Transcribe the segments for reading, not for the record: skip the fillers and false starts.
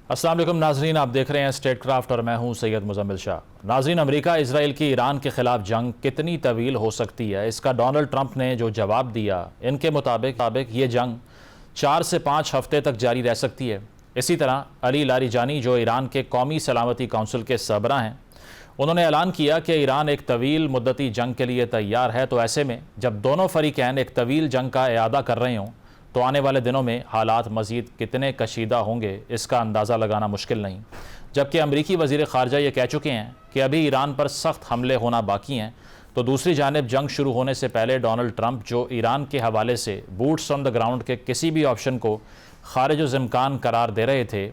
अस्सलाम वालेकुम नाजरीन, आप देख रहे हैं स्टेट क्राफ्ट और मैं हूं सैयद मुजम्मिल शाह। नाजरीन, अमेरिका इसराइल की ईरान के खिलाफ जंग कितनी तवील हो सकती है, इसका डोनाल्ड ट्रंप ने जो जवाब दिया, इनके मुताबिक ये जंग 4 से 5 हफ्ते तक जारी रह सकती है। इसी तरह अली लारिजानी, जो ईरान के कौमी सलामती काउंसिल के सरबराह हैं, उन्होंने ऐलान किया कि ईरान एक तवील मुद्दती जंग के लिए तैयार है। तो ऐसे में जब दोनों फरीकैन एक तवील जंग का इरादा कर रहे हों तो आने वाले दिनों में हालात मज़ीद कितने कशीदा होंगे, इसका अंदाज़ा लगाना मुश्किल नहीं। जबकि अमरीकी वज़ीर ख़ारजा ये कह चुके हैं कि अभी ईरान पर सख्त हमले होना बाकी हैं, तो दूसरी जानिब जंग शुरू होने से पहले डोनाल्ड ट्रंप, जो ईरान के हवाले से बूट्स ऑन द ग्राउंड के किसी भी ऑप्शन को खारिज-उज़-इम्कान करार दे रहे थे,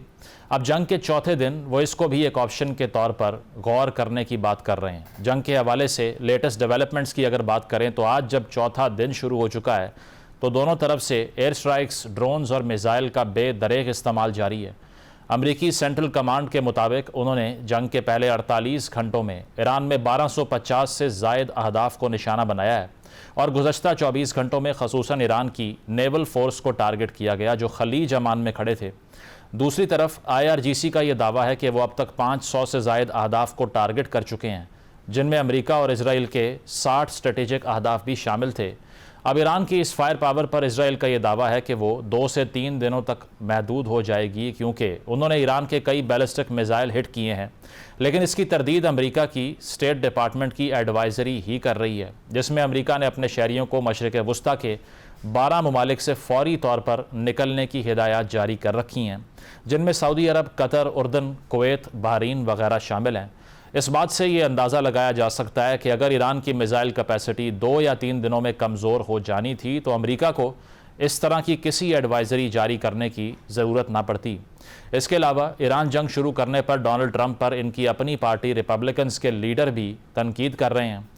अब जंग के चौथे दिन वो इसको भी एक ऑप्शन के तौर पर गौर करने की बात कर रहे हैं। जंग के हवाले से लेटेस्ट डेवलपमेंट्स की अगर बात करें तो आज जब चौथा दिन शुरू हो चुका है तो दोनों तरफ से एयर स्ट्राइक्स, ड्रोन्स और मिसाइल का बेदरेग इस्तेमाल जारी है। अमरीकी सेंट्रल कमांड के मुताबिक उन्होंने जंग के पहले 48 घंटों में ईरान में 1250 से ज़ायद अहदाफ को निशाना बनाया है और गुज़श्ता 24 घंटों में खसूसन ईरान की नेवल फोर्स को टारगेट किया गया, जो खलीज अमान में खड़े थे। दूसरी तरफ IRGC का यह दावा है कि वो अब तक 500 से ज़ायद अहदाफ को टारगेट कर चुके हैं, जिनमें अमरीका और इसराइल के 60 स्ट्रेटेजिक अहदाफ भी शामिल थे। अब ईरान की इस फायर पावर पर इसराइल का यह दावा है कि वो 2 से 3 दिनों तक महदूद हो जाएगी, क्योंकि उन्होंने ईरान के कई बैलिस्टिक मिसाइल हिट किए हैं। लेकिन इसकी तरदीद अमरीका की स्टेट डिपार्टमेंट की एडवाइजरी ही कर रही है, जिसमें अमरीका ने अपने शहरियों को मशरिक़ वस्ता के 12 ममालिक से फौरी तौर पर निकलने की हिदायत जारी कर रखी हैं, जिनमें सऊदी अरब, कतर, उर्दन, कुवैत, बहरीन वगैरह शामिल हैं। इस बात से ये अंदाज़ा लगाया जा सकता है कि अगर ईरान की मिसाइल कैपेसिटी 2 या 3 दिनों में कमज़ोर हो जानी थी तो अमरीका को इस तरह की किसी एडवाइजरी जारी करने की ज़रूरत ना पड़ती। इसके अलावा ईरान जंग शुरू करने पर डोनाल्ड ट्रंप पर इनकी अपनी पार्टी रिपब्लिकन्स के लीडर भी तनकीद कर रहे हैं।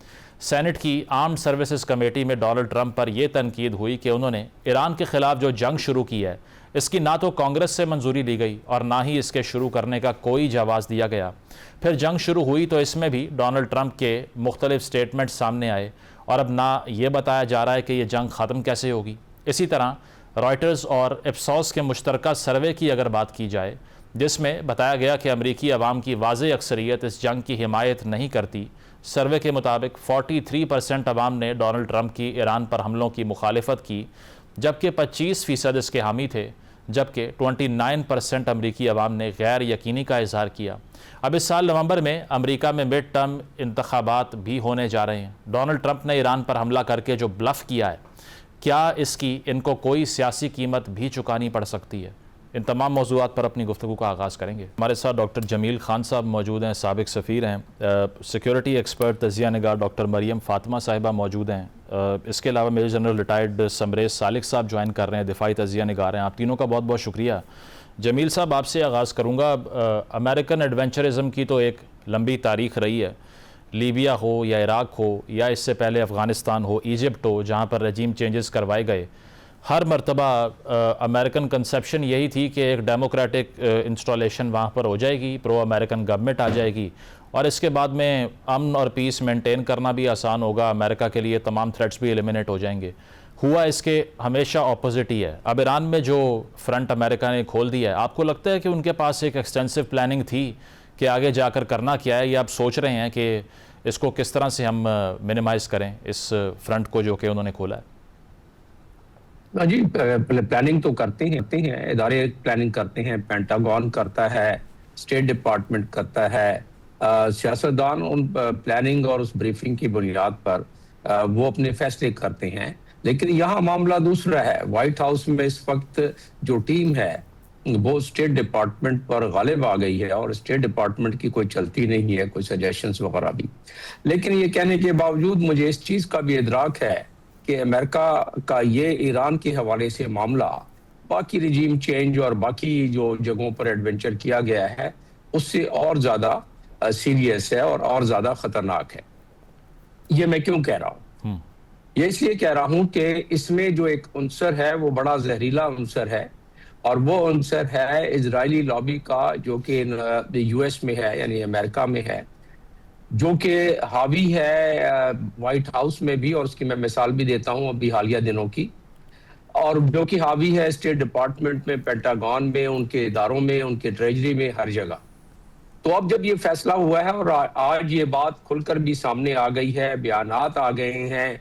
सेनेट की आर्म्ड सर्विसेज कमेटी में डोनाल्ड ट्रंप पर यह तनकीद हुई कि उन्होंने ईरान के खिलाफ जो जंग शुरू की है, इसकी ना तो कांग्रेस से मंजूरी ली गई और ना ही इसके शुरू करने का कोई जवाज़ दिया गया। फिर जंग शुरू हुई तो इसमें भी डोनाल्ड ट्रंप के मुख्तलिफ स्टेटमेंट सामने आए और अब ना ये बताया जा रहा है कि यह जंग ख़त्म कैसे होगी। इसी तरह रॉयटर्स और इप्सॉस के मुश्तरका सर्वे की अगर बात की जाए, जिसमें बताया गया कि अमरीकी अवाम की वाज़ेह अक्सरियत इस जंग की हिमायत नहीं करती। सर्वे के मुताबिक 43% अवाम ने डोनाल्ड ट्रंप की ईरान पर हमलों की मुखालिफत की, जबकि 25% इसके हामी थे, जबकि 29% अमरीकी अवाम ने गैर यकीनी का इजहार किया। अब इस साल नवंबर में अमरीका में मिड टर्म इंतखाबात भी होने जा रहे हैं। डोनाल्ड ट्रंप ने ईरान पर हमला करके जो ब्लफ किया है, क्या इसकी इनको कोई सियासी कीमत भी चुकानी पड़ सकती है? इन तमाम मौज़ूआत पर अपनी गुफ्तगू का आगाज़ करेंगे। हमारे साथ डॉक्टर जमील खान साहब मौजूद हैं, साबिक सफ़ीर हैं। सिक्योरिटी एक्सपर्ट, तजिया निगार डॉक्टर मरियम फ़ातिमा साहिबा मौजूद हैं। इसके अलावा मेजर जनरल रिटायर्ड समरेज सालिक साहब ज्वाइन कर रहे हैं, दिफाई तजिया निगार हैं। आप तीनों का बहुत बहुत शुक्रिया। जमील साहब, आपसे आगाज़ करूँगा। अमेरिकन एडवेंचरिज़म की तो एक लंबी तारीख़ रही है, लीबिया हो या इराक़ हो या इससे पहले अफ़गानिस्तान हो, इजिप्ट हो, जहाँ पर रजीम चेंजेस करवाए गए। हर मरतबा अमेरिकन कंसेप्शन यही थी कि एक डेमोक्रेटिक इंस्टॉलेशन वहाँ पर हो जाएगी, प्रो अमेरिकन गवर्नमेंट आ जाएगी और इसके बाद में अमन और पीस मेंटेन करना भी आसान होगा, अमेरिका के लिए तमाम थ्रेट्स भी एलिमिनेट हो जाएंगे। हुआ इसके हमेशा ऑपोजिट ही है। अब ईरान में जो फ्रंट अमेरिका ने खोल दिया है, आपको लगता है कि उनके पास एक एक्सटेंसिव प्लानिंग थी कि आगे जाकर करना क्या है, या आप सोच रहे हैं कि इसको किस तरह से हम मिनिमाइज़ करें इस फ्रंट को जो कि उन्होंने खोला है? जी, प्लानिंग तो करते हैं, इदारे प्लानिंग करते हैं, पेंटागन करता है, स्टेट डिपार्टमेंट करता है। सियासतदान उन प्लानिंग और उस ब्रीफिंग की बुनियाद पर वो अपने फैसले करते हैं। लेकिन यहाँ मामला दूसरा है। व्हाइट हाउस में इस वक्त जो टीम है वो स्टेट डिपार्टमेंट पर गालिब आ गई है और स्टेट डिपार्टमेंट की कोई चलती नहीं है, कोई सजेशंस वगैरह भी। लेकिन ये कहने के बावजूद मुझे इस चीज का भी इदराक है कि अमेरिका का ये ईरान के हवाले से मामला बाकी रिजीम चेंज और बाकी जो जगहों पर एडवेंचर किया गया है उससे और ज्यादा सीरियस है और ज्यादा खतरनाक है। ये मैं क्यों कह रहा हूँ? ये इसलिए कह रहा हूँ कि इसमें जो एक अंसर है वो बड़ा जहरीला अंसर है और वो अंसर है इजरायली लॉबी का, जो कि यूएस में है, यानी अमेरिका में है, जो कि हावी है व्हाइट हाउस में भी। और उसकी मैं मिसाल भी देता हूं अभी हालिया दिनों की। और जो कि हावी है स्टेट डिपार्टमेंट में, पेंटागन में, उनके इदारों में, उनके ट्रेजरी में, हर जगह। तो अब जब ये फैसला हुआ है और आज ये बात खुलकर भी सामने आ गई है, बयानात आ गए हैं।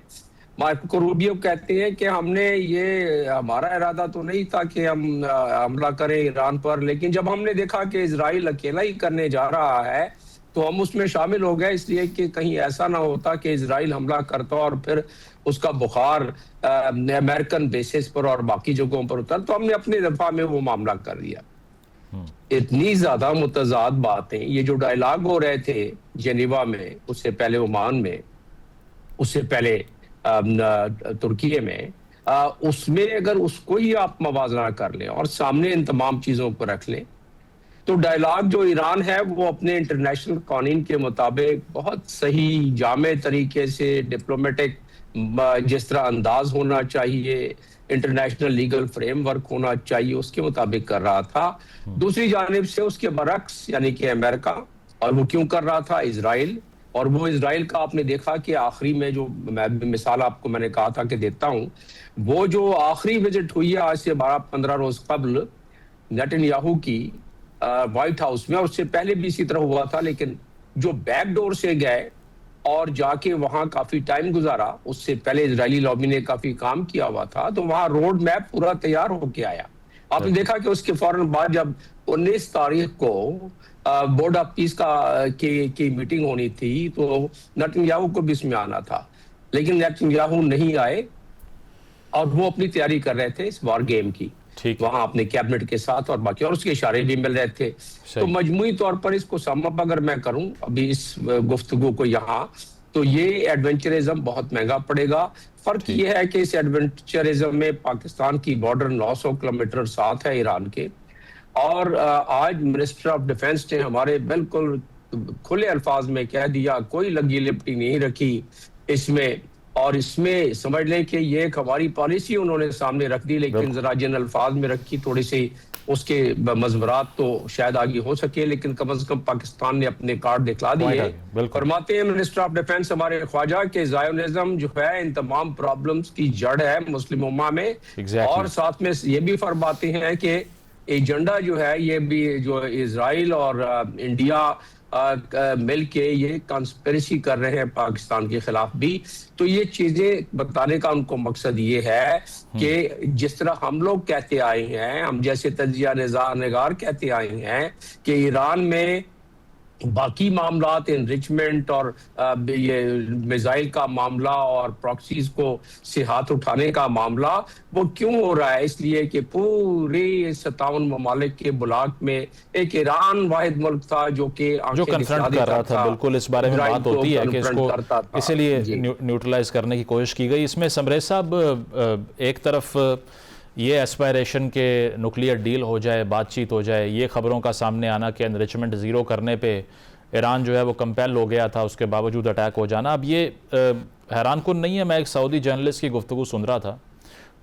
मार्को रूबियो कहते हैं कि हमारा इरादा तो नहीं था कि हम हमला करें ईरान पर, लेकिन जब हमने देखा कि इजराइल अकेला ही करने जा रहा है तो हम उसमें शामिल हो गए, इसलिए कि कहीं ऐसा ना होता कि इजराइल हमला करता और फिर उसका बुखार अमेरिकन बेसिस पर और बाकी जगहों पर उतर, तो हमने अपने दफा में वो मामला कर दिया। इतनी ज्यादा मुतजाद बातें, ये जो डायलॉग हो रहे थे जेनेवा में, उससे पहले ओमान में, उससे पहले तुर्की में, उसमें अगर उसको ही आप मवाजना कर लें और सामने इन तमाम चीजों को रख लें, तो डायलॉग जो ईरान है वो अपने इंटरनेशनल कानून के मुताबिक बहुत सही जामे तरीके से डिप्लोमेटिक जिस तरह अंदाज होना चाहिए, इंटरनेशनल लीगल फ्रेमवर्क होना चाहिए, उसके मुताबिक कर रहा था। दूसरी जानिब से उसके बरक्स यानी कि अमेरिका, और वो क्यों कर रहा था, इजराइल। और वो इजराइल का आपने देखा कि आखिरी में जो मिसाल आपको मैंने कहा था कि देता हूं, वो जो आखिरी विजिट हुई है आज से 12-15 रोज कबल नेतन्याहू की व्हाइट हाउस में, और उससे पहले भी इसी तरह हुआ था, लेकिन जो बैक डोर से गए और जाके वहां काफी टाइम गुजारा, उससे पहले इजरायली लॉबी ने काफी काम किया हुआ था, तो वहां रोड मैप पूरा तैयार होके आया। आपने देखा कि उसके फौरन बाद जब 19 तारीख को बोर्ड ऑफ पीस की मीटिंग होनी थी, तो नेतन्याहू को भी इसमें आना था, लेकिन नेतन्याहू नहीं आए और वो अपनी तैयारी कर रहे थे इस वॉर गेम की, वहां अपने कैबिनेट के साथ और बाकी, और उसके इशारे भी मिल रहे थे। तो मजमूई तौर पर इसको समअप अगर मैं करूं अभी इस गुफ्तगू को यहाँ, तो ये एडवेंचरिज्म बहुत महंगा पड़ेगा। फर्क ये है कि इस एडवेंचरिज्म में पाकिस्तान की बॉर्डर 900 किलोमीटर साथ है ईरान के, और आज मिनिस्टर ऑफ डिफेंस ने हमारे बिल्कुल खुले अल्फाज में कह दिया, कोई लगी लिपटी नहीं रखी इसमें, और इसमें समझ लें कि ये एक हमारी पॉलिसी उन्होंने सामने रख दी, लेकिन जरा जिन अल्फाज में रखी, थोड़ी सी उसके मजबरात तो शायद आगे हो सके, लेकिन कम से कम पाकिस्तान ने अपने कार्ड दिखला दिए। फरमाते हैं मिनिस्टर ऑफ डिफेंस हमारे ख्वाजा के ज़ायोनिज्म जो है इन तमाम प्रॉब्लम्स की जड़ है मुस्लिम उम्मा में। और साथ में ये भी फरमाते हैं कि एजेंडा जो है ये भी जो इजराइल और इंडिया मिल के ये कंस्पिरेसी कर रहे हैं पाकिस्तान के खिलाफ भी। तो ये चीजें बताने का उनको मकसद ये है कि जिस तरह हम लोग कहते आए हैं, हम जैसे तजिया निगार कहते आए हैं कि ईरान में बाकी मामलात, एनरिचमेंट और ये मिसाइल का मामला और प्रॉक्सीज को से हाथ उठाने का मामला, वो क्यों हो रहा है? इसलिए कि पूरे 57 ममालिक के ब्लॉक में एक ईरान वाहिद मुल्क था जो कन्फ्रंट कर रहा था। बिल्कुल इस बारे में बात होती है कि इसको इसीलिए न्यूट्रलाइज करने की कोशिश की गई। इसमें समरेज साहब, एक तरफ ये एस्पायरेशन के न्यूक्लियर डील हो जाए, बातचीत हो जाए, ये खबरों का सामने आना कि एनरिचमेंट ज़ीरो करने पे ईरान जो है वो कंपेल हो गया था, उसके बावजूद अटैक हो जाना। अब ये हैरान कुन नहीं है। मैं एक सऊदी जर्नलिस्ट की गुफ्तगू सुन रहा था,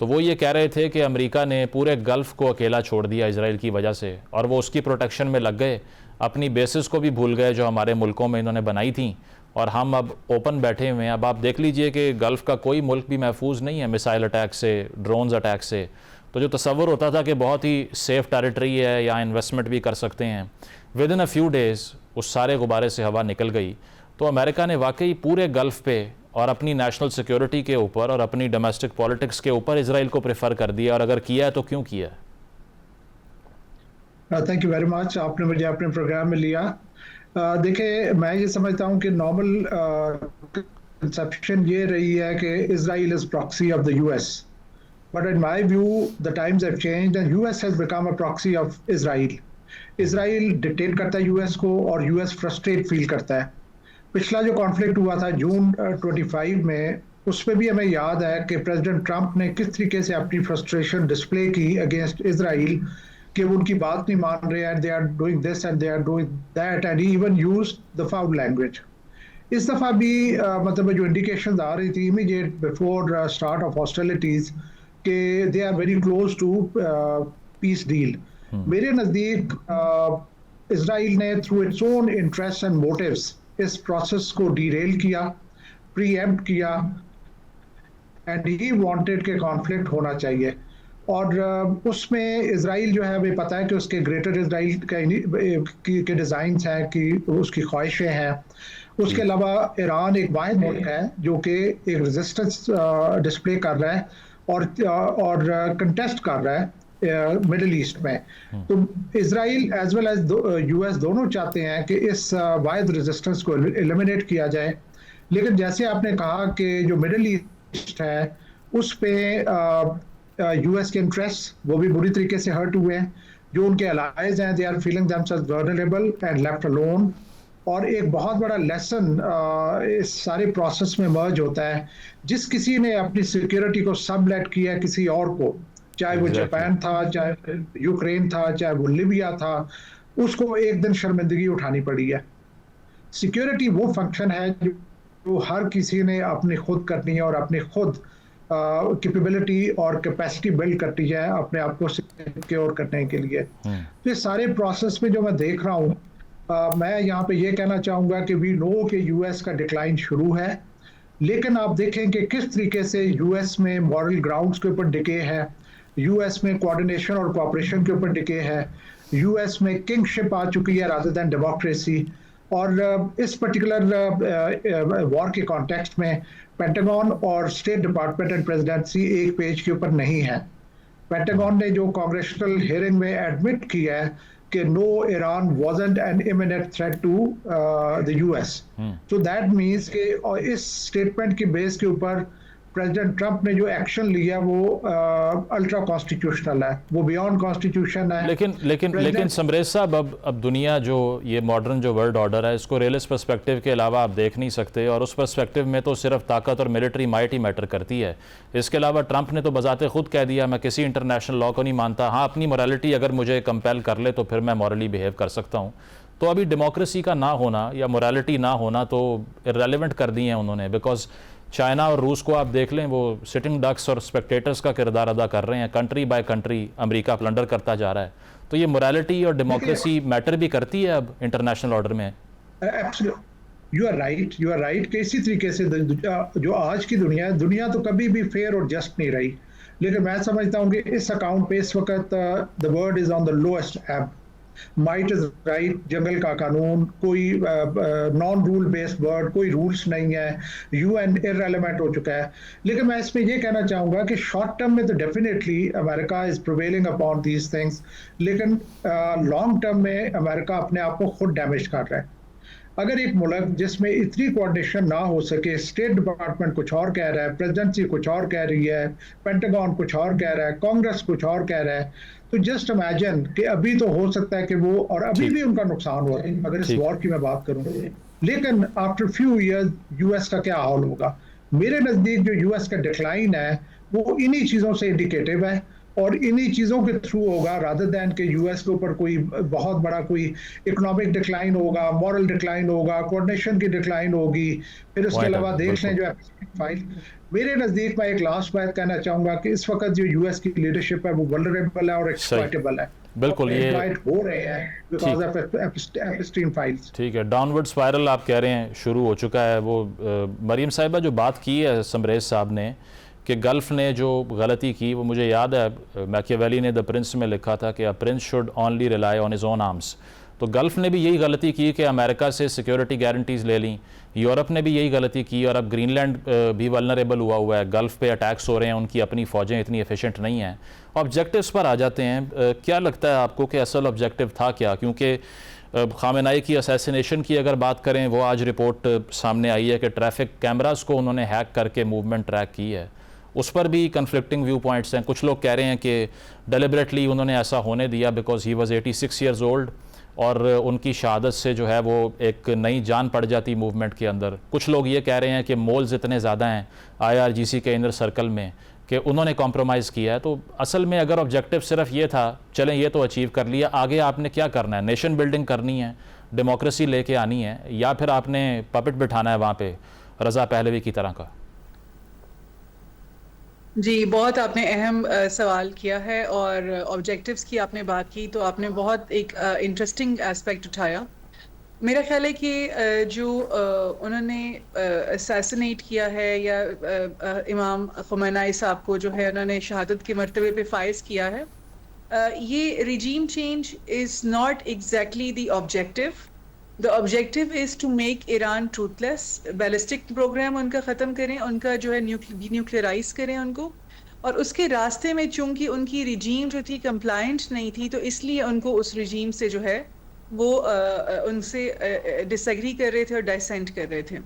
तो वो ये कह रहे थे कि अमेरिका ने पूरे गल्फ़ को अकेला छोड़ दिया इजराइल की वजह से, और वो उसकी प्रोटेक्शन में लग गए, अपनी बेसिस को भी भूल गए जो हमारे मुल्कों में इन्होंने बनाई थी, और हम अब ओपन बैठे हुए हैं। अब आप देख लीजिए कि गल्फ़ का कोई मुल्क भी महफूज नहीं है मिसाइल अटैक से, ड्रोन्स अटैक से। तो जो तसव्वुर होता था कि बहुत ही सेफ़ टेरिटरी है, या इन्वेस्टमेंट भी कर सकते हैं, with in a few days उस सारे गुब्बारे से हवा निकल गई। तो अमेरिका ने वाकई पूरे गल्फ़ पे और अपनी नेशनल सिक्योरिटी के ऊपर और अपनी डोमेस्टिक पॉलिटिक्स के ऊपर इजराइल को प्रेफर कर दिया, और अगर किया है तो क्यों किया? थैंक यू वेरी मच, आपने मुझे अपने प्रोग्राम में लिया। देखिए, मैं ये समझता हूँ कि नॉर्मल कंसेप्शन ये रही है कि Israel is proxy of the US, but in my view the times have changed and US has become a proxy of Israel. Israel dictate करता है यूएस को और यूएस फ्रस्ट्रेट फील करता है। पिछला जो कॉन्फ्लिक्ट हुआ था जून 25 में, उसमें भी हमें याद है कि प्रेसिडेंट ट्रंप ने किस तरीके से अपनी फ्रस्ट्रेशन डिस्प्ले की अगेंस्ट इजराइल कि वो उनकी बात नहीं मान रहे हैं, they are doing this and they are doing that, and he even used the foul language. इस दफ़ा भी मतलब जो इंडिकेशंस आ रही थी immediate before start of hostilities कि they are very close to peace deal. मेरे नज़दीक इजराइल ने through its own interest and motives इस प्रोसेस को डीरेल किया, प्रीएम्प्ट किया, एंड ही वांटेड के कॉन्फ्लिक्ट होना चाहिए। और उसमें इसराइल जो है हमें पता है कि उसके ग्रेटर इसराइल के डिज़ाइंस हैं, कि उसकी ख्वाहिशें हैं। उसके अलावा ईरान एक वाहिद मुल्क है जो कि एक रेजिस्टेंस डिस्प्ले कर रहा है और कंटेस्ट कर रहा है मिडिल ईस्ट में। तो Israel as well as US दोनों चाहते हैं कि इस वाहिद रेजिस्टेंस को एलिमिनेट किया जाए। लेकिन जैसे आपने कहा कि जो मिडिल ईस्ट है उस पे यूएस के इंटरेस्ट वो भी बुरी तरीके से हर्ट हुए हैं। जो उनके अलाइज हैं they are feeling themselves vulnerable and left alone. और एक बहुत बड़ा लेसन इस सारे प्रोसेस में मर्ज होता है, जिस किसी ने अपनी सिक्योरिटी को सबलेट किया किसी और को, चाहे वो जापान था, चाहे यूक्रेन था, चाहे वो लिबिया था, उसको एक दिन शर्मिंदगी उठानी पड़ी है। सिक्योरिटी वो फंक्शन है जो हर किसी ने अपनी खुद करनी है और अपनी खुद कैपेबिलिटी और कैपेसिटी बिल्ड करती है अपने आप को सिक्योर करने के लिए। तो ये सारे प्रोसेस में जो मैं देख रहा हूँ, मैं यहाँ पे ये कहना चाहूँगा कि वी नो कि यूएस का डिक्लाइन शुरू है, लेकिन आप देखें कि किस तरीके से यूएस में मॉरल ग्राउंड्स के ऊपर डिके है, यूएस में कोऑर्डिनेशन और कोऑपरेशन के ऊपर डिके है, यूएस में किंगशिप आ चुकी है रादर देन डेमोक्रेसी। और इस पर्टिकुलर वॉर के कॉन्टेक्स्ट में पेंटागन और स्टेट डिपार्टमेंट एंड प्रेसिडेंसी एक पेज के ऊपर नहीं है। पेंटागन ने जो कांग्रेशनल हियरिंग में एडमिट किया है कि no, Iran wasn't an imminent threat to the US. So that means कि इस स्टेटमेंट की बेस के ऊपर प्रेसिडेंट ट्रंप ने जो एक्शन लिया वो अल्ट्रा कॉन्स्टिट्यूशनल है, वो बियॉन्ड कॉन्स्टिट्यूशन है। लेकिन समरेश साहब, अब दुनिया जो ये मॉडर्न जो वर्ल्ड ऑर्डर है इसको रियलिस्ट पर्सपेक्टिव के अलावा आप देख नहीं सकते, और उस पर्सपेक्टिव में तो सिर्फ ताकत और मिलिट्री माइट ही मैटर करती है। इसके अलावा ट्रंप ने तो बजाते खुद कह दिया मैं किसी इंटरनेशनल लॉ को नहीं मानता, हाँ अपनी मोरालिटी अगर मुझे कंपेल कर ले तो फिर मैं मॉरली बिहेव कर सकता हूँ। तो अभी डेमोक्रेसी का ना होना या मोरालिटी ना होना तो इररेलेवेंट कर दी है उन्होंने, बिकॉज चाइना और रूस को आप देख लें, वो सिटिंग डक्स और स्पेक्टेटर्स का किरदार अदा कर रहे हैं। Country by country America plunder करता जा रहा है। तो ये मोरालिटी और डेमोक्रेसी मैटर भी करती है अब इंटरनेशनल ऑर्डर में। यू आर राइट कि इसी तरीके से जो आज की दुनिया तो कभी भी फेयर और जस्ट नहीं रही। लेकिन मैं समझता हूँ कि इस अकाउंट पे इस वक्त the word is on the lowest एब। माइट इज राइट, जंगल का कानून, कोई नॉन रूल बेस्ड वर्ड, कोई रूल्स नहीं है, यूएन इररेलेवेंट हो चुका है। लेकिन मैं इसमें ये कहना चाहूँगा कि शॉर्ट टर्म में तो definitely America is prevailing upon these things, लेकिन लॉन्ग टर्म में अमेरिका अपने आप को खुद डैमेज कर रहा है। अगर एक मुल्क जिसमें इतनी कोऑर्डिनेशन ना हो सके, स्टेट डिपार्टमेंट कुछ और कह रहा है, प्रेसिडेंसी कुछ और कह रही है, पेंटागन कुछ और कह रहा है, कांग्रेस कुछ और कह रहा है, तो जस्ट इमेजिन कि अभी तो हो सकता है कि वो, और अभी भी उनका नुकसान हो रहा है अगर इस वॉर की मैं बात करूं, लेकिन आफ्टर फ्यू इयर्स यूएस का क्या हाल होगा। मेरे नज़दीक जो यूएस का डिक्लाइन है वो इन्हीं चीज़ों से इंडिकेटिव है और इन्हीं चीज़ों के थ्रू होगा, रादर दैन के यूएस के ऊपर कोई बहुत बड़ा कोई इकोनॉमिक डिक्लाइन होगा, मॉरल डिक्लाइन होगा, कोऑर्डिनेशन की डिक्लाइन होगी। फिर उसके अलावा देख लें जो फाइल, मेरे नज़दीक मैं एक लास्ट बात कहना चाहूँगा कि इस वक्त जो यूएस की लीडरशिप है वो वल्नरेबल है और एक्सप्लॉइटेबल है। बिल्कुल, ये हो रहे हैं बिकॉज ऑफ एपस्टीन फाइल्स। ठीक है, डाउनवर्ड स्पाइरल आप कह रहे हैं शुरू हो चुका है। वो मरियम साहिबा जो बात की है समरेश साहब ने कि गल्फ़ ने जो गलती की, वो मुझे याद है मैकियावेली ने द प्रिंस में लिखा था कि a prince should only rely on his own arms. तो गल्फ़ ने भी यही गलती की कि अमेरिका से सिक्योरिटी गारंटीज़ ले लीं। यूरोप ने भी यही गलती की और अब ग्रीनलैंड भी वल्नरेबल हुआ है। गल्फ़ पे अटैक्स हो रहे हैं, उनकी अपनी फ़ौजें इतनी एफिशिएंट नहीं हैं। ऑब्जेक्टिव्स पर आ जाते हैं, क्या लगता है आपको कि असल ऑब्जेक्टिव था क्या? क्योंकि खामेनाई की असैसिनेशन की अगर बात करें, वो आज रिपोर्ट सामने आई है कि ट्रैफिक कैमरास को उन्होंने हैक करके मूवमेंट ट्रैक की है। उस पर भी कन्फ्लिक्टिंग व्यू पॉइंट्स हैं। कुछ लोग कह रहे हैं कि डेलिबरेटली उन्होंने ऐसा होने दिया because he was 86 years old और उनकी शहादत से जो है वो एक नई जान पड़ जाती मूवमेंट के अंदर। कुछ लोग ये कह रहे हैं कि मोल्स इतने ज़्यादा हैं IRGC के इनर सर्कल में कि उन्होंने कॉम्प्रोमाइज़ किया है। तो असल में अगर ऑब्जेक्टिव सिर्फ ये था, चलें ये तो अचीव कर लिया, आगे आपने क्या करना है? नेशन बिल्डिंग करनी है, डेमोक्रेसी लेके आनी है, या फिर आपने पपेट बिठाना है वहाँ पे रज़ा पहलवी की तरह का? जी, बहुत आपने अहम सवाल किया है और ऑब्जेक्टिव्स की आपने बात की तो आपने बहुत एक इंटरेस्टिंग एस्पेक्ट उठाया। मेरा ख्याल है कि जो उन्होंने असैसिनेट किया है या इमाम खुमैनी साहब को जो है उन्होंने शहादत के मर्तबे पे फाइज किया है, ये regime change is not exactly the objective. The objective is to make Iran truthless. Ballistic program उनका ख़त्म करें, उनका जो है न्यूक्लियराइज करें उनको, और उसके रास्ते में चूंकि उनकी रिजीम जो थी कंप्लायंट नहीं थी, तो इसलिए उनको उस रिजीम से जो है वो उनसे डिसएग्री कर रहे थे और डाइसेंट कर रहे थे.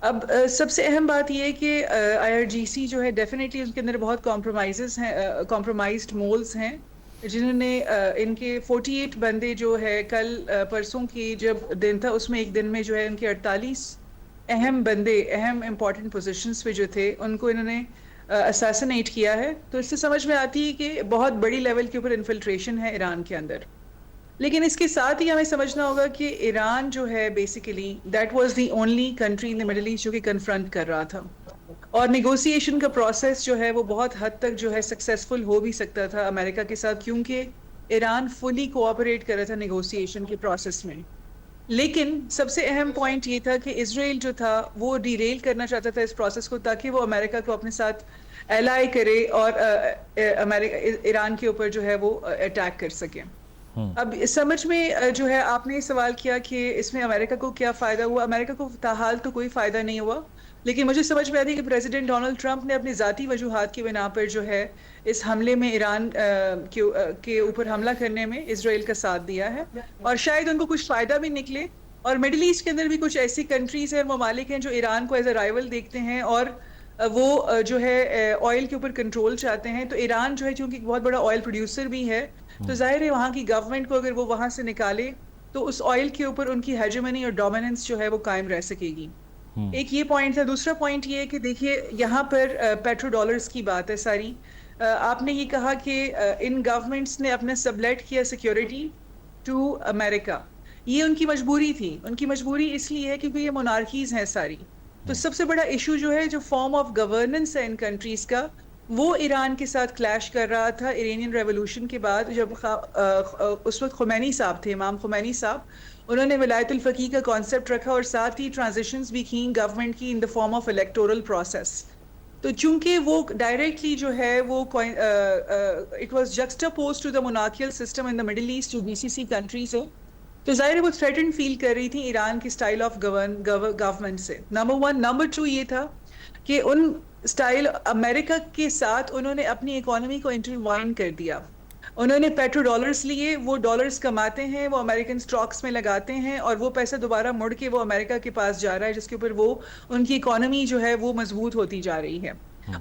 अब सबसे अहम बात यह है कि IRGC जो है डेफिनेटली उनके अंदर बहुत कॉम्प्रोमाइज़ हैं, कॉम्प्रोमाइज्ड मोल्स हैं, जिन्होंने इनके 48 बंदे जो है कल परसों की जब दिन था उसमें एक दिन में जो है उनके 48 अहम बंदे अहम इम्पॉर्टेंट पोजीशंस पे जो थे उनको इन्होंने असैसिनेट किया है. तो इससे समझ में आती है कि बहुत बड़ी लेवल के ऊपर इन्फिल्ट्रेशन है ईरान के अंदर. लेकिन इसके साथ ही हमें समझना होगा कि ईरान जो है basically that was the only country in the Middle East जो कि कन्फ्रंट कर रहा था, और नेगोशिएशन का प्रोसेस जो है वो बहुत हद तक जो है सक्सेसफुल हो भी सकता था अमेरिका के साथ, क्योंकि ईरान फुली कोऑपरेट कर रहा था नेगोशिएशन के प्रोसेस में. लेकिन सबसे अहम पॉइंट ये था कि इजराइल जो था वो डिरेल करना चाहता था इस प्रोसेस को, ताकि वो अमेरिका को अपने साथ एलाई करे और अमेरिका ईरान के ऊपर जो है वो अटैक कर सके. अब समझ में जो है आपने सवाल किया कि इसमें अमेरिका को क्या फ़ायदा हुआ. अमेरिका को ताहाल तो कोई फ़ायदा नहीं हुआ, लेकिन मुझे समझ में आती है कि प्रेसिडेंट डोनाल्ड ट्रंप ने अपनी ज़ाती वजूहात की बिना पर जो है इस हमले में ईरान के ऊपर हमला करने में इजराइल का साथ दिया है, और शायद उनको कुछ फ़ायदा भी निकले. और मिडिल ईस्ट के अंदर भी कुछ ऐसी कंट्रीज़ हैं, ममालिक हैं जो ईरान को एज अ राइवल देखते हैं और वो जो है ऑयल के ऊपर कंट्रोल चाहते हैं. तो ईरान जो है चूँकि बहुत बड़ा ऑयल प्रोड्यूसर भी है, तो जाहिर है वहाँ की गवर्नमेंट को अगर वो वहाँ से निकाले तो उस ऑयल के ऊपर उनकी हेजेमनी और डोमिनेंस जो है वो कायम रह सकेगी. एक ये पॉइंट था. दूसरा पॉइंट ये है कि देखिए यहाँ पर पेट्रो डॉलर्स की बात है सारी. आपने ये कहा कि इन गवर्नमेंट्स ने अपना सबलेट किया सिक्योरिटी टू अमेरिका. ये उनकी मजबूरी थी. उनकी मजबूरी इसलिए है क्योंकि ये मोनार्कीज हैं सारी. तो सबसे बड़ा इशू जो है जो फॉर्म ऑफ गवर्नेंस है इन कंट्रीज का, वो ईरान के साथ क्लैश कर रहा था इरानियन रेवोल्यूशन के बाद, जब उस वक्त खुमैनी साहब थे, इमाम खुमैनी साहब, उन्होंने विलायतुल फ़क़ीह का कॉन्सेप्ट रखा और साथ ही ट्रांजिशंस भी की गवर्नमेंट की in the form of electoral process. तो चूंकि वो डायरेक्टली जो है वो it was juxtaposed to the monarchial system in the Middle East जो GCC कंट्रीज है, तो जाहिर है वो थ्रेटन फील कर रही थी ईरान की स्टाइल ऑफ गवर्नमेंट से. नंबर 1. नंबर 2 ये था कि उन स्टाइल अमेरिका के साथ उन्होंने अपनी इकोनॉमी को इंटरवाइन कर दिया. उन्होंने पेट्रो डॉलर्स लिए, वो डॉलर्स कमाते हैं, वो अमेरिकन स्टॉक्स में लगाते हैं और वो पैसा दोबारा मुड़ के वो अमेरिका के पास जा रहा है, जिसके ऊपर वो उनकी इकोनॉमी जो है वो मजबूत होती जा रही है.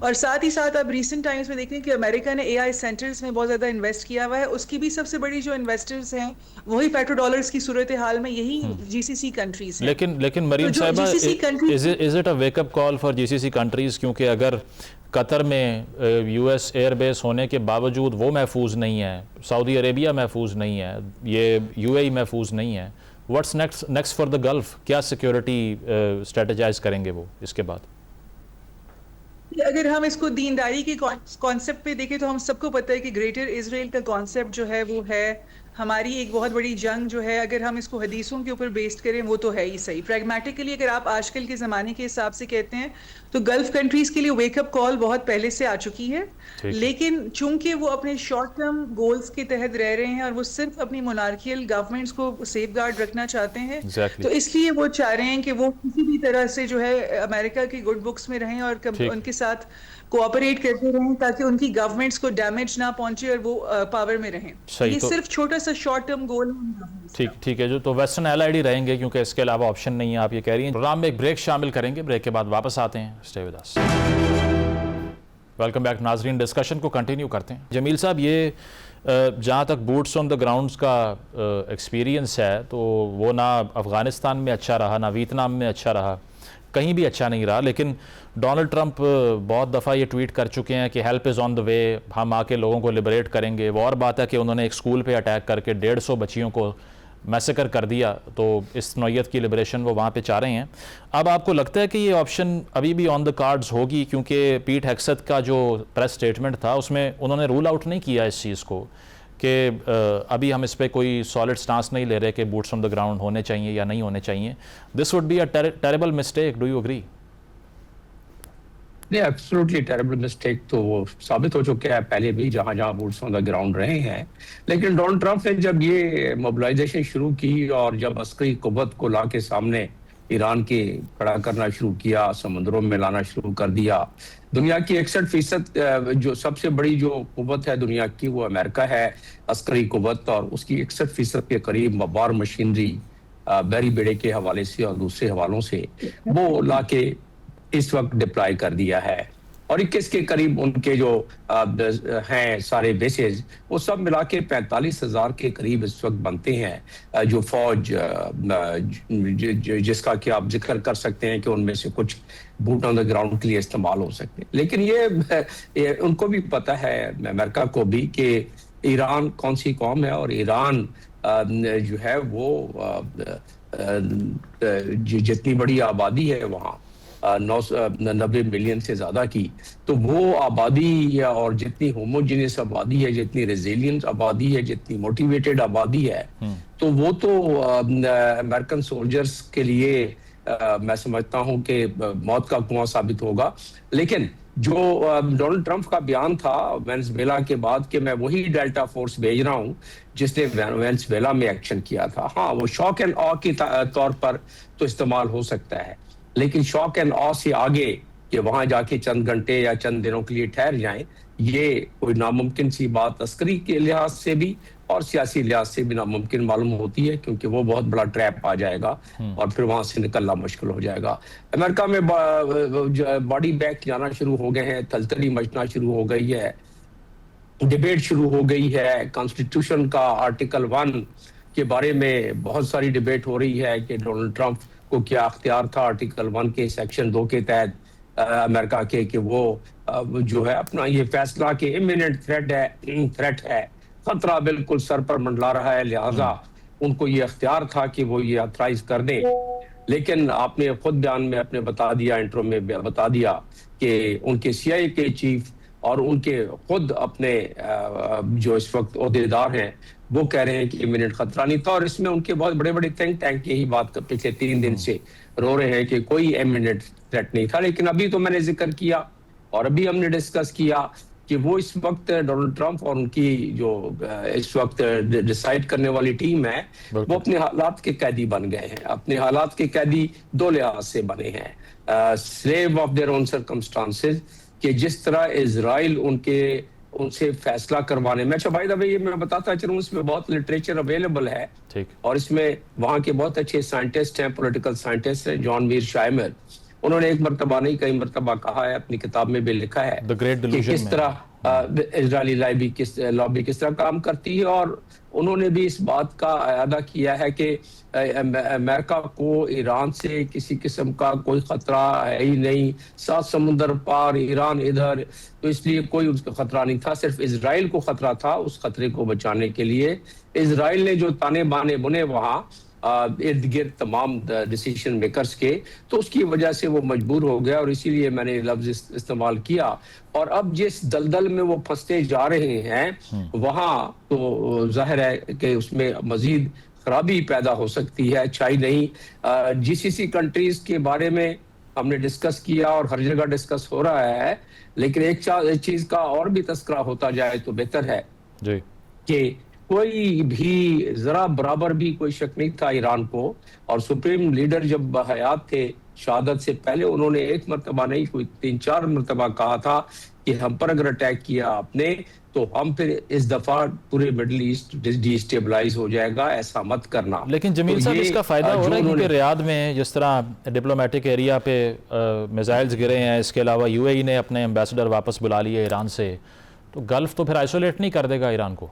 और साथ ही साथ अब रिसेंट टाइम्स में देखते हैं कि अमेरिका ने AI सेंटर्स में बहुत ज़्यादा इन्वेस्ट किया हुआ है. उसकी भी सबसे बड़ी जो इन्वेस्टर्स हैं वही पेट्रो डॉलर्स की सूरत हाल में यही GCC कंट्रीज हैं. लेकिन मरीम साहिबा, is it a wake up call for GCC countries? क्योंकि अगर कतर में US एयरबेस होने के बावजूद वो महफूज नहीं है, सऊदी अरेबिया महफूज नहीं है, ये UAE महफूज नहीं है, what's next for the gulf? क्या सिक्योरिटी स्ट्रेटेजाइज करेंगे वो इसके बाद? अगर हम इसको दीनदारी के कॉन्सेप्ट पे देखें तो हम सबको पता है कि ग्रेटर इजराइल का कॉन्सेप्ट जो है वो है हमारी एक बहुत बड़ी जंग जो है. अगर हम इसको हदीसों के ऊपर बेस्ड करें वो तो है ही सही. प्रैग्मेटिकली अगर आप आजकल के ज़माने के हिसाब से कहते हैं तो गल्फ कंट्रीज़ के लिए वेकअप कॉल बहुत पहले से आ चुकी है, लेकिन चूंकि वो अपने शॉर्ट टर्म गोल्स के तहत रह रहे हैं और वो सिर्फ अपनी मोनार्कियल गवर्नमेंट्स को सेफगार्ड रखना चाहते हैं, तो इसलिए वो चाह रहे हैं कि वो किसी भी तरह से जो है अमेरिका की गुड बुक्स में रहें और उनके साथ कोऑपरेट करते रहें ताकि उनकी गवर्नमेंट्स को डैमेज ना पहुंचे और वो पावर में रहें. ये तो सिर्फ छोटा सा शॉर्ट टर्म गोल है. ठीक है, जो तो वेस्टर्न एलाइड ही रहेंगे क्योंकि इसके अलावा ऑप्शन नहीं है, आप ये कह रही हैं. प्रोग्राम में एक ब्रेक शामिल करेंगे, ब्रेक के बाद वापस आते हैं. Stay with us. Welcome back नाजरीन. डिस्कशन को कंटिन्यू करते हैं. जमील साहब, ये जहाँ तक बूट्स ऑन द ग्राउंड्स का एक्सपीरियंस है तो वो ना अफ़गानिस्तान में अच्छा रहा, ना वियतनाम में अच्छा रहा, कहीं भी अच्छा नहीं रहा. लेकिन डोनाल्ड ट्रंप बहुत दफ़ा ये ट्वीट कर चुके हैं कि help is on the way, हम आके लोगों को लिबरेट करेंगे. वो और बात है कि उन्होंने एक स्कूल पे अटैक करके 150 बच्चियों को मैसेकर कर दिया, तो इस नौयत की लिबरेशन वो वहाँ पे चाह रहे हैं. अब आपको लगता है कि ये ऑप्शन अभी भी ऑन द कार्ड्स होगी? क्योंकि पीट हेग्सेथ का जो प्रेस स्टेटमेंट था उसमें उन्होंने रूल आउट नहीं किया इस चीज़ को कि अभी हम इस पे कोई सॉलिड स्टांस नहीं ले रहे कि बूट्स ऑन द ग्राउंड होने चाहिए या नहीं होने चाहिए. This would be a terrible mistake. Do you agree? नहीं, एब्सोल्युटली टेरेबल मिस्टेक तो वो साबित हो चुका है पहले भी, जहां जहां बूट्स ऑन द ग्राउंड रहे हैं. लेकिन डोनाल्ड ट्रंप ने जब ये मोबिलाइजेशन शुरू की और जब अस्करी कुव्वत को ला के सामने ईरान के खड़ा करना शुरू किया, समुद्रों में लाना शुरू कर दिया, दुनिया की 61% जो सबसे बड़ी जो कुव्वत है दुनिया की वो अमेरिका है, अस्करी कुव्वत, और उसकी 61% के करीब वार मशीनरी बहरी बेड़े के हवाले से और दूसरे हवालों से वो ला के इस वक्त डिप्लॉय कर दिया है. और 21 के करीब उनके जो हैं सारे बेसेस, वो सब मिला के 45,000 के करीब इस वक्त बनते हैं. जो फौज जिसका कि आप जिक्र कर सकते हैं कि उनमें से कुछ बूट ऑन द ग्राउंड के लिए इस्तेमाल हो सकते हैं. लेकिन ये उनको भी पता है, अमेरिका को भी, कि ईरान कौन सी कौम है, और ईरान जो है वो जितनी बड़ी आबादी है वहाँ 90 मिलियन से ज्यादा की, तो वो आबादी और जितनी होमोजेनियस आबादी है, जितनी रेजिलियंट आबादी है, जितनी मोटिवेटेड आबादी है, तो वो तो अमेरिकन सोल्जर्स के लिए मैं समझता हूं कि मौत का कुआं साबित होगा. लेकिन जो डोनाल्ड ट्रंप का बयान था वेनेजुएला के बाद कि मैं वही डेल्टा फोर्स भेज रहा हूं जिसने वेनेजुएला में एक्शन किया था, हाँ वो शॉक एंड ऑ के तौर पर तो इस्तेमाल हो सकता है, लेकिन शॉक एंड ऑ से आगे कि वहां जाके चंद घंटे या चंद दिनों के लिए ठहर जाएं, ये कोई नामुमकिन सी बात अस्करी के लिहाज से भी और सियासी लिहाज से भी नामुमकिन मालूम होती है, क्योंकि वो बहुत बड़ा ट्रैप आ जाएगा और फिर वहां से निकलना मुश्किल हो जाएगा. अमेरिका में बॉडी बैग जाना शुरू हो गए हैं, थलथली मचना शुरू हो गई है, डिबेट शुरू हो गई है. कॉन्स्टिट्यूशन का आर्टिकल 1 के बारे में बहुत सारी डिबेट हो रही है कि डोनाल्ड ट्रंप को क्या अख्तियार था आर्टिकल 1 के सेक्शन 2 के तहत अमेरिका के, कि वो जो है अपना ये फैसला कि इमिनेंट थ्रेट है, खतरा बिल्कुल सर पर मंडला रहा है, लिहाजा उनको ये अख्तियार था कि वो ये ऑथराइज कर दें. लेकिन आपने खुद बयान में अपने बता दिया, इंट्रो में बता दिया कि उनके CIA के चीफ और उनके खुद अपने जो इस वक्त ओहदेदार हैं वो कह रहे हैं कि इमिनेंट खतरा नहीं था. और इसमें उनके बहुत बड़े बड़े थिंक टैंक यही बात पिछले 3 दिन से रो रहे हैं कि कोई इमिनेंट थ्रेट नहीं था. लेकिन अभी तो मैंने जिक्र किया और अभी हमने डिस्कस किया कि वो इस वक्त डोनाल्ड ट्रंप और उनकी जो इस वक्त डिसाइड करने वाली टीम है, वो अपने हालात के कैदी बन गए हैं. अपने हालात के कैदी 2 लिहाज से बने हैं, slave of their own circumstances, कि जिस तरह इजराइल उनसे फैसला करवाने में, अच्छा भाई ये मैं बताता चलूं, इसमें बहुत लिटरेचर अवेलेबल है और इसमें वहां के बहुत अच्छे साइंटिस्ट हैं, पॉलिटिकल साइंटिस्ट हैं, जॉन मीर, उन्होंने एक मरतबा नहीं कई मरतबा कहा है, अपनी किताब में भी लिखा है कि किस तरह इजरायली लॉबी किस तरह काम करती है. और उन्होंने भी इस बात का अदा किया है कि अमेरिका को ईरान से किसी किस्म का कोई खतरा है ही नहीं, 7 समुंदर पार, ईरान इधर, तो इसलिए कोई उसका खतरा नहीं था, सिर्फ इजराइल को खतरा था. उस खतरे को बचाने के लिए इजराइल ने जो ताने बाने बुने वहां इर्द गिर्द तमाम डिसीजन मेकर्स के, तो उसकी वजह से वो मजबूर हो गया और इसीलिए मैंने लफ्ज इस्तेमाल किया. और अब जिस दलदल में वो फंसते जा रहे हैं वहां तो जाहिर है कि उसमें मजीद खराबी पैदा हो सकती है, अच्छाई नहीं. GCC कंट्रीज के बारे में हमने डिस्कस किया और हर जगह डिस्कस हो रहा है, लेकिन एक चीज का और भी तस्करा होता जाए तो बेहतर है कि कोई भी जरा बराबर भी कोई शक नहीं था ईरान को. और सुप्रीम लीडर जब हयात थे शहादत से पहले, उन्होंने एक मरतबा नहीं कोई 3-4 मरतबा कहा था कि हम पर अगर अटैक किया आपने तो हम फिर इस दफा पूरे मिडिल ईस्ट डिस्टेबलाइज हो जाएगा, ऐसा मत करना. लेकिन जमील साहब इसका फायदा हो रहा है क्योंकि रियाद में जिस तरह डिप्लोमेटिक एरिया पे मिसाइल्स गिरे हैं, इसके अलावा UAE ने अपने एम्बेसडर वापस बुला लिए ईरान से, तो गल्फ तो फिर आइसोलेट नहीं कर देगा ईरान को?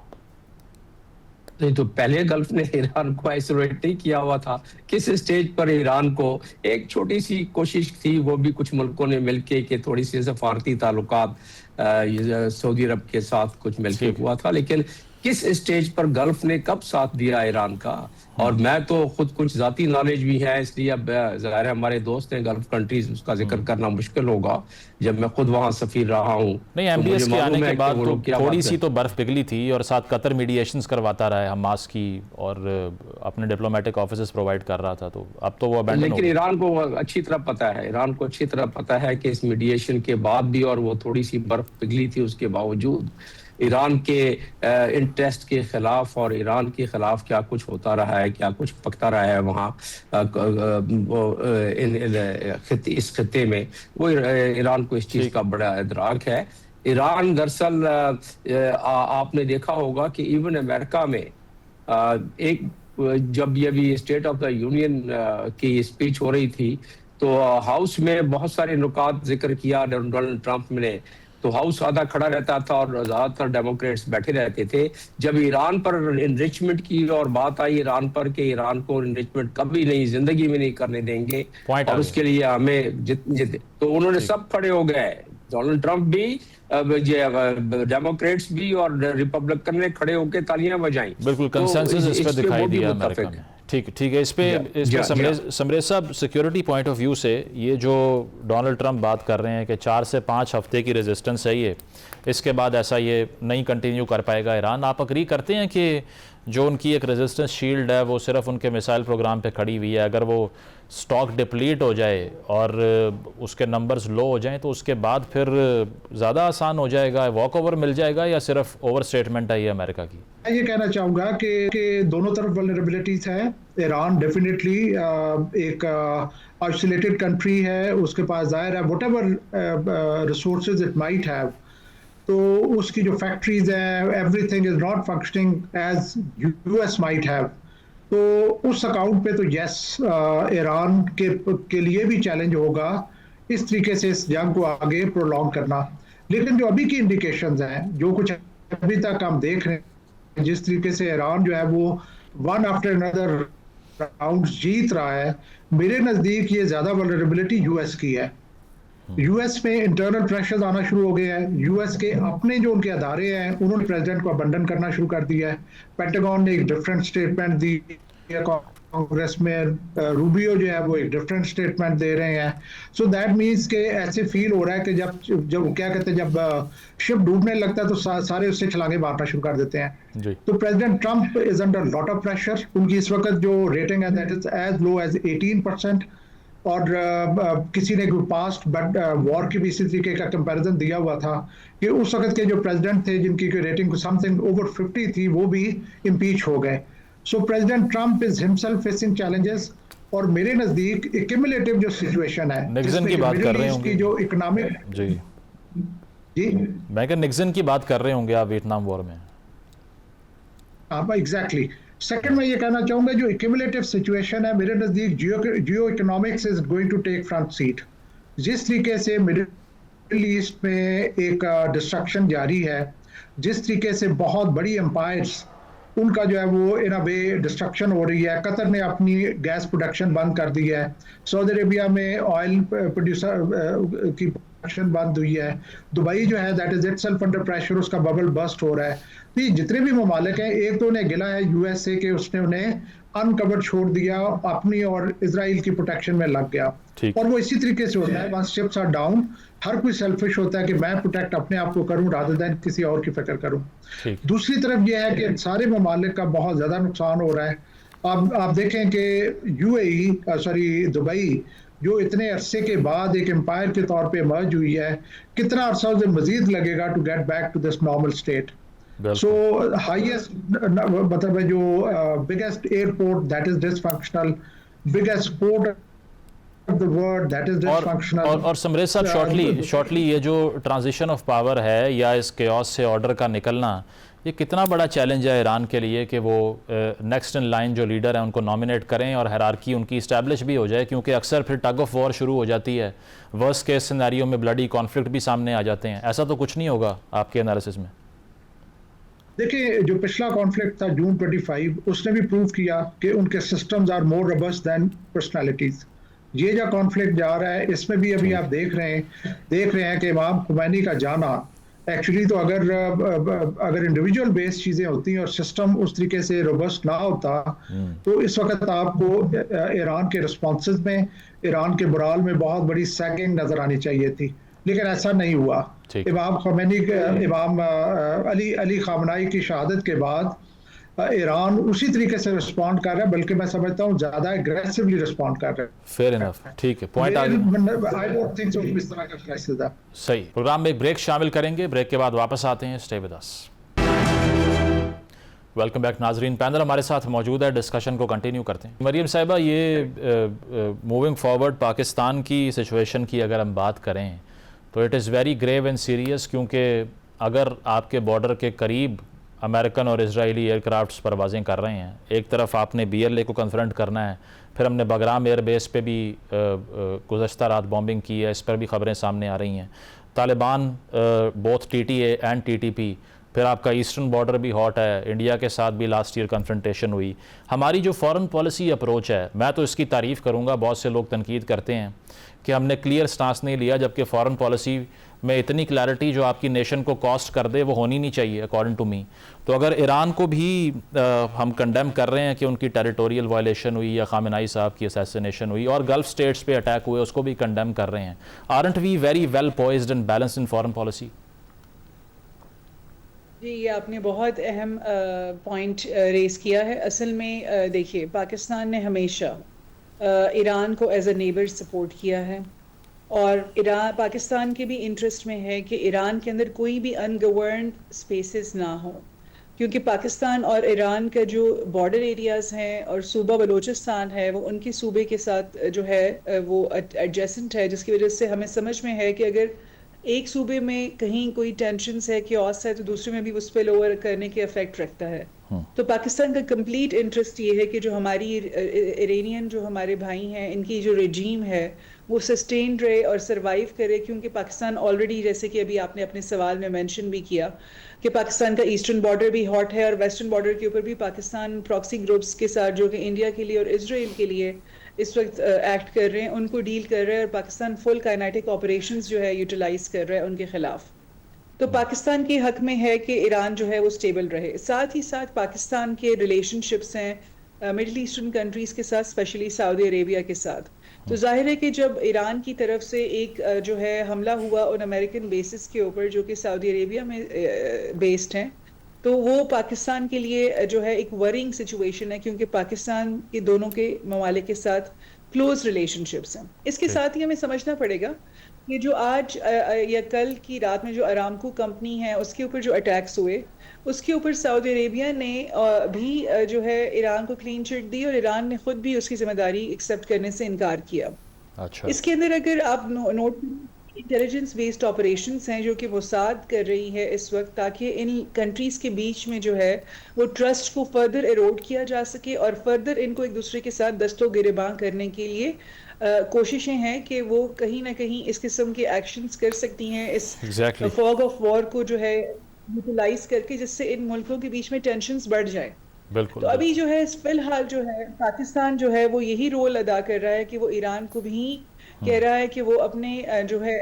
नहीं, तो पहले गल्फ ने ईरान को आइसोलेट नहीं किया हुआ था. किस स्टेज पर ईरान को एक छोटी सी कोशिश थी, वो भी कुछ मुल्कों ने मिलके कि थोड़ी सी सफारती ताल्लुकात सऊदी अरब के साथ कुछ मिलकर ठीक है। हुआ था, लेकिन किस स्टेज पर गल्फ ने कब साथ दिया ईरान का, और मैं तो खुद कुछ जाती नॉलेज भी है, इसलिए अब ज़ाहिर है हमारे दोस्त हैं गल्फ कंट्रीज, उसका जिक्र करना मुश्किल होगा जब मैं खुद वहाँ सफीर रहा हूँ। नहीं, तो एमबीएस मुझे के आने मालूम के है कि बाद वो तो लोग क्या थोड़ी बात सी तो बर्फ पिघली थी, और साथ कतर मीडिएशंस करवाता रहा है हमास की, और अपने डिप्लोमेटिक ऑफिसेस प्रोवाइड कर रहा था, तो अब तो वो अबैंडन हो लेकिन गया। ईरान को अच्छी तरह पता है, ईरान को अच्छी तरह पता है कि इस मीडिएशन के बाद भी, और वो थोड़ी सी बर्फ पिघली थी उसके बावजूद, ईरान के इंटरेस्ट के खिलाफ और ईरान के खिलाफ क्या कुछ होता रहा है, क्या कुछ पकता रहा है वहाँ इस खित्ते में, वो ईरान को इस चीज़ का बड़ा इदराक है। ईरान दरअसल आपने देखा होगा कि इवन अमेरिका में एक जब ये भी स्टेट ऑफ द यूनियन की स्पीच हो रही थी, तो हाउस में बहुत सारे नुकात जिक्र किया डोनाल्ड ट्रंप ने, तो हाउस आधा खड़ा रहता था और ज्यादातर डेमोक्रेट्स बैठे रहते थे। जब ईरान पर इनरिचमेंट की और बात आई ईरान पर कि ईरान को इनरिचमेंट कभी नहीं, जिंदगी में नहीं करने देंगे, और उसके लिए हमें जित तो उन्होंने सब खड़े हो गए, डोनाल्ड ट्रंप भी, डेमोक्रेट्स भी, और रिपब्लिकन ने खड़े होकर तालियां बजाई। बिल्कुल कंसेंसस इस पे दिखाई दिया अमेरिका में। ठीक है, इस पे समरेश साहब, सिक्योरिटी पॉइंट ऑफ व्यू से ये जो डोनाल्ड ट्रंप बात कर रहे हैं कि 4 से 5 हफ्ते की रेजिस्टेंस है ये, इसके बाद ऐसा ये नहीं कंटिन्यू कर पाएगा ईरान, आप अग्री करते हैं कि जो उनकी एक रेजिस्टेंस शील्ड है वो सिर्फ उनके मिसाइल प्रोग्राम पे खड़ी हुई है, अगर वो स्टॉक डिप्लीट हो जाए और उसके नंबर्स लो हो जाएं तो उसके बाद फिर ज़्यादा आसान हो जाएगा, वॉक ओवर मिल जाएगा, या सिर्फ ओवर स्टेटमेंट है ये अमेरिका की? मैं ये कहना चाहूँगा कि दोनों तरफ वल्नरेबिलिटीज है। ईरान डेफिनेटली एक आइसोलेटेड कंट्री है, उसके पास जाहिर है whatever resources it might have, तो उसकी जो फैक्ट्रीज हैं, everything is not functioning as US might have, तो उस अकाउंट पे तो यस ईरान के लिए भी चैलेंज होगा इस तरीके से इस जंग को आगे प्रोलॉन्ग करना। लेकिन जो अभी की इंडिकेशंस हैं, जो कुछ अभी तक हम देख रहे हैं, जिस तरीके से ईरान जो है वो वन आफ्टर अनदर राउंड जीत रहा है, मेरे नज़दीक ये ज़्यादा वल्नरेबिलिटी यूएस की है। यूएस में इंटरनल प्रेशर्स आना शुरू हो गए हैं, यूएस के अपने जो उनके अदारे हैं उन्होंने प्रेसिडेंट को अबंडन करना शुरू कर दिया है। पेंटागन ने एक डिफरेंट स्टेटमेंट दी है, कांग्रेस में रूबियो जो है वो एक डिफरेंट स्टेटमेंट दे रहे हैं। सो दैट मीन्स के ऐसे फील हो रहा है कि जब क्या कहते हैं, जब शिप डूबने लगता है तो सारे उससे छलांगे मारना शुरू कर देते हैं। तो President Trump is under lot of pressure. उनकी इस वक्त जो रेटिंग है that is as low as 18%, और किसी ने पास्ट बट वॉर की भी इसी तरीके का कंपैरिजन दिया हुआ था कि उस वक्त के जो प्रेसिडेंट थे जिनकी रेटिंग समथिंग ओवर 50 थी, वो भी इम्पीच हो गए। सो president Trump is himself facing challenges, और मेरे नजदीक एक्यूमुलेटिव जो सिचुएशन है, निक्सन की बात कर रहे होंगे, की जो इकोनॉमिक जी मैं क्या निक्सन की बात कर रहे होंगे आप वियतनाम वॉर में? हाँ एग्जैक्टली। सेकंड मैं ये कहना चाहूंगा, जो एक्यूमुलेटिव सिचुएशन है, मेरे नजदीक geo economics is going to take front seat. जिस तरीके से मिडिल ईस्ट में एक डिस्ट्रक्शन जारी है, जिस तरीके से बहुत बड़ी एम्पायर्स उनका जो है वो इन अ वे डिस्ट्रक्शन हो रही है। कतर ने अपनी गैस प्रोडक्शन बंद कर दी है, सऊदी अरेबिया में ऑयल प्रोड्यूसर की प्रोडक्शन बंद हुई है, दुबई जो है that is itself under pressure, उसका बबल बस्ट हो रहा है। तो ये जितने भी ममालिक हैं, एक तो उन्हें गिला है यूएस से कि उसने उन्हें अनकवर्ड छोड़ दिया, अपनी और इजराइल की प्रोटेक्शन में लग गया, और वो इसी तरीके से होता है, वंस शिप्स आर डाउन हर कोई सेल्फिश होता है कि मैं प्रोटेक्ट अपने आप को करूं रादर देन किसी और की फिक्र करूं। दूसरी तरफ यह है कि सारे ममालिक का बहुत ज्यादा नुकसान हो रहा है। अब आप देखें कि दुबई जो इतने अरसे के बाद एक एम्पायर के तौर पे इमर्ज हुई है, कितना अरसा उसे मजीद लगेगा to get back to this normal state. So highest मतलब जो biggest airport that is dysfunctional, biggest port of the world that is dysfunctional. और समरेश साहब, शॉर्टली ये जो ट्रांजिशन ऑफ पावर है या इस केओस से ऑर्डर का निकलना, ये कितना बड़ा चैलेंज है ईरान के लिए कि वो नेक्स्ट इन लाइन जो लीडर है उनको नॉमिनेट करें और हायरार्की उनकी इस्टेब्लिश भी हो जाए, क्योंकि अक्सर फिर टग ऑफ वॉर शुरू हो जाती है, वर्स्ट केस सिनेरियो में ब्लडी कॉन्फ्लिक्ट भी सामने आ जाते हैं। ऐसा तो कुछ नहीं होगा आपके एनालिसिस में? देखिए, जो पिछला कॉन्फ्लिक्ट था जून 25, उसने भी प्रूव किया कि उनके systems are more robust than personalities. ये जो कॉन्फ्लिक्ट जा रहा है, इसमें भी अभी आप देख रहे हैं कि इमाम खुमैनी का जाना एक्चुअली तो अगर इंडिविजुअल बेस्ड चीजें होती और सिस्टम उस तरीके से रोबस्ट ना होता तो इस वक्त आपको ईरान के रिस्पॉन्सेज में, ईरान के मोराल में बहुत बड़ी सैगिंग नजर आनी चाहिए थी, लेकिन ऐसा नहीं हुआ। इमाम अली खामनाई की शहादत के बाद ईरान उसी तरीके से रिस्पॉन्ड कर रहा है, बल्कि मैं समझता हूँ ज्यादा एग्रेसिवली रिस्पॉन्ड कर रहा है। फेयर इनफ, ठीक है, पॉइंट आ गया। आई डोंट थिंक सो इस तरह का क्राइसिस था। सही। प्रोग्राम में एक ब्रेक शामिल करेंगे, ब्रेक के बाद वापस आते हैं। Stay with us. Welcome back नाजरीन। पैनल हमारे साथ मौजूद है, डिस्कशन को कंटिन्यू करते हैं। मरियम साहिबा, ये मूविंग फॉरवर्ड पाकिस्तान की सिचुएशन की अगर हम बात करें तो it is very grave and serious, क्योंकि अगर आपके बॉर्डर के करीब अमेरिकन और इजरायली एयरक्राफ्ट्स परवाज़ें कर रहे हैं, एक तरफ आपने BLA को कन्फ्रंट करना है, फिर हमने बगराम एयरबेस पे भी गुज़श्ता रात बॉम्बिंग की है, इस पर भी ख़बरें सामने आ रही हैं। Taliban both TTA and TTP, फिर आपका ईस्टर्न बॉर्डर भी हॉट है, इंडिया के साथ भी लास्ट ईयर कन्फ्रंटेशन हुई। हमारी जो फॉरेन पॉलिसी अप्रोच है, मैं तो इसकी तारीफ़ करूँगा, बहुत से लोग तनकीद करते हैं कि हमने क्लियर स्टांस नहीं लिया, जबकि फॉरेन पॉलिसी में इतनी क्लैरिटी जो आपकी नेशन को कॉस्ट कर दे वो होनी नहीं चाहिए अकॉर्डिंग टू मी। तो अगर ईरान को भी हम कंडेम कर रहे हैं कि उनकी टेरिटोरियल वायलेशन हुई या खामेनाई साहब की असैसिनेशन हुई और गल्फ स्टेट्स पे अटैक हुए, उसको भी कंडेम कर रहे हैं, aren't we very well poised and balanced in foreign policy? जी, ये आपने बहुत अहम पॉइंट रेस किया है। असल में देखिए, पाकिस्तान ने हमेशा ईरान को एज अ नेबर सपोर्ट किया है और पाकिस्तान के भी इंटरेस्ट में है कि ईरान के अंदर कोई भी अनगवर्नड स्पेसेस ना हो, क्योंकि पाकिस्तान और ईरान का जो बॉर्डर एरियाज़ हैं और सूबा बलूचिस्तान है वो उनके सूबे के साथ जो है वो एडजेसेंट है, जिसकी वजह से हमें समझ में है कि अगर एक सूबे में कहीं कोई टेंशन्स है, क्योस है, तो दूसरे में भी उस पर लोअर करने के इफेक्ट रखता है। तो पाकिस्तान का कंप्लीट इंटरेस्ट ये है कि जो हमारी इरानियन जो हमारे भाई हैं, इनकी जो रेजीम है वो सस्टेन्ड रहे और सरवाइव करे, क्योंकि पाकिस्तान ऑलरेडी, जैसे कि अभी आपने अपने सवाल में मेंशन भी किया, कि पाकिस्तान का ईस्टर्न बॉर्डर भी हॉट है और वेस्टर्न बॉर्डर के ऊपर भी पाकिस्तान प्रॉक्सी ग्रुप्स के साथ जो कि इंडिया के लिए और इजराइल के लिए इस वक्त एक्ट कर रहे हैं, उनको डील कर रहे हैं, और पाकिस्तान फुल काइनेटिक ऑपरेशंस जो है यूटिलाइज कर रहा है उनके खिलाफ। तो पाकिस्तान के हक में है कि ईरान जो है वो स्टेबल रहे। साथ ही साथ पाकिस्तान के रिलेशनशिप्स हैं मिडिल ईस्टर्न कंट्रीज़ के साथ, स्पेशली सऊदी अरेबिया के साथ। तो जाहिर है कि जब ईरान की तरफ से एक जो है हमला हुआ उन अमेरिकन बेसिस के ऊपर जो कि सऊदी अरेबिया में बेस्ड हैं, तो वो पाकिस्तान के लिए जो है एक वरिंग सिचुएशन है, क्योंकि पाकिस्तान के दोनों के ममालिक के साथ क्लोज रिलेशनशिप्स हैं। इसके साथ ही हमें समझना पड़ेगा कि जो आज या कल की रात में जो अरामको कंपनी है उसके ऊपर जो अटैक्स हुए, उसके ऊपर सऊदी अरेबिया ने भी जो है ईरान को क्लीन चिट दी और ईरान ने खुद भी उसकी जिम्मेदारी एक्सेप्ट करने से इनकार किया। अच्छा। इसके अंदर अगर आप नोट इंटेलिजेंस बेस्ड ऑपरेशंस हैं जो कि मोसाद कर रही है इस वक्त, ताकि इन कंट्रीज़ के बीच में जो है वो ट्रस्ट को फर्दर एरोड किया जा सके और फर्दर इनको एक दूसरे के साथ दस्तों गिरेबां करने के लिए कोशिशें हैं कि वो कहीं ना कहीं इस किस्म के एक्शंस कर सकती हैं, इस फॉग ऑफ वॉर को जो है यूटिलाइज करके, जिससे इन मुल्कों के बीच में टेंशन्स बढ़ जाए। बिल्कुल। तो अभी जो है फिलहाल जो है पाकिस्तान जो है वो यही रोल अदा कर रहा है कि वो ईरान को भी कह रहा है कि वो अपने जो है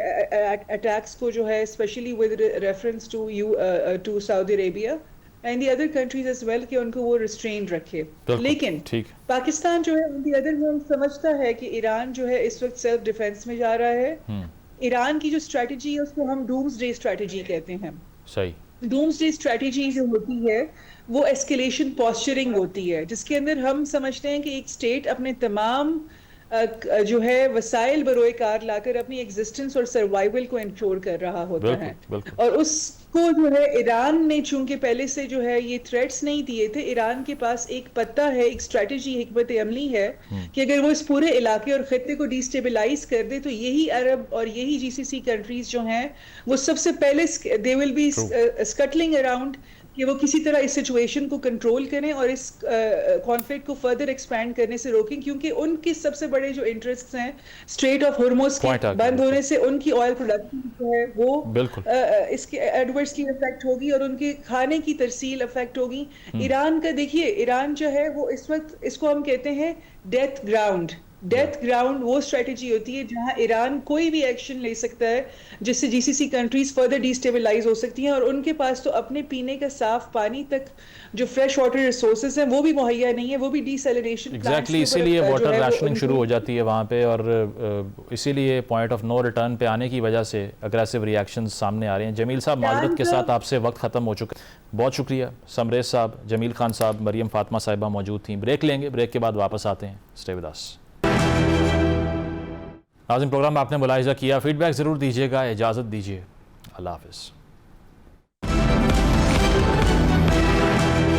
अटैक्स को जो है specially with reference to Saudi Arabia and the other countries as well, कि उनको वो रिस्ट्रेन रखे। लेकिन पाकिस्तान जो है ऑन द अदर हैंड समझता है कि ईरान जो है इस वक्त सेल्फ डिफेंस में जा रहा है। ईरान की जो स्ट्रेटजी है उसको हम डूम्सडे स्ट्रेटजी कहते हैं। सही। डूम्सडे स्ट्रेटजी जो होती है वो एस्केलेशन पॉस्चरिंग होती है, जिसके अंदर हम समझते हैं कि एक स्टेट अपने तमाम जो है वसाइल बरोए कार लाकर अपनी एग्जिस्टेंस और सर्वाइवल को इंश्योर कर रहा होता है। और उसको जो है ईरान ने चूंकि पहले से जो है ये थ्रेट्स नहीं दिए थे, ईरान के पास एक पत्ता है, एक स्ट्रेटजी, हिकमत अमली है कि अगर वो इस पूरे इलाके और खित्ते को डिस्टेबलाइज कर दे तो यही अरब और यही GCC कंट्रीज जो हैं वो सबसे पहले they will be scuttling around कि वो किसी तरह इस सिचुएशन को कंट्रोल करें और इस कॉन्फ्लिक्ट को फर्दर एक्सपैंड करने से रोकें, क्योंकि उनके सबसे बड़े जो इंटरेस्ट हैं स्ट्रेट ऑफ हॉर्मुज के बंद होने से उनकी ऑयल प्रोडक्शन जो है वो इसके एडवर्सली इफेक्ट होगी और उनके खाने की तरसील इफेक्ट होगी। ईरान का देखिए, ईरान जो है वो इस वक्त इसको हम कहते हैं डेथ ग्राउंड, डेथ ग्राउंड वो स्ट्रेटजी होती है जहां ईरान कोई भी एक्शन ले सकता है जिससे जीसीसी कंट्रीज फर्दर डिस्टेबलाइज हो सकती हैं, और उनके पास तो अपने पीने का साफ पानी तक जो फ्रेश वाटर रिसोर्सेज हैं वो भी मुहैया नहीं है, वो भी डिसैलिनेशन एग्जैक्टली इसीलिए वाटर राशनिंग शुरू हो जाती है वहाँ पे, और इसीलिए पॉइंट ऑफ नो रिटर्न पे आने की वजह से अग्रेसिव रिएक्शंस सामने आ रहे हैं। जमील साहब, माजरत के साथ आपसे वक्त ख़त्म हो चुका है, बहुत शुक्रिया। समरेज साहब, जमील खान साहब, मरियम फातिमा साहिबा मौजूद थी। ब्रेक लेंगे, ब्रेक के बाद वापस आते हैं। Stay with us. नाज़रीन, प्रोग्राम आपने मुलाहिज़ा किया, फीडबैक ज़रूर दीजिएगा, इजाज़त दीजिए, अल्लाह हाफ़िज़।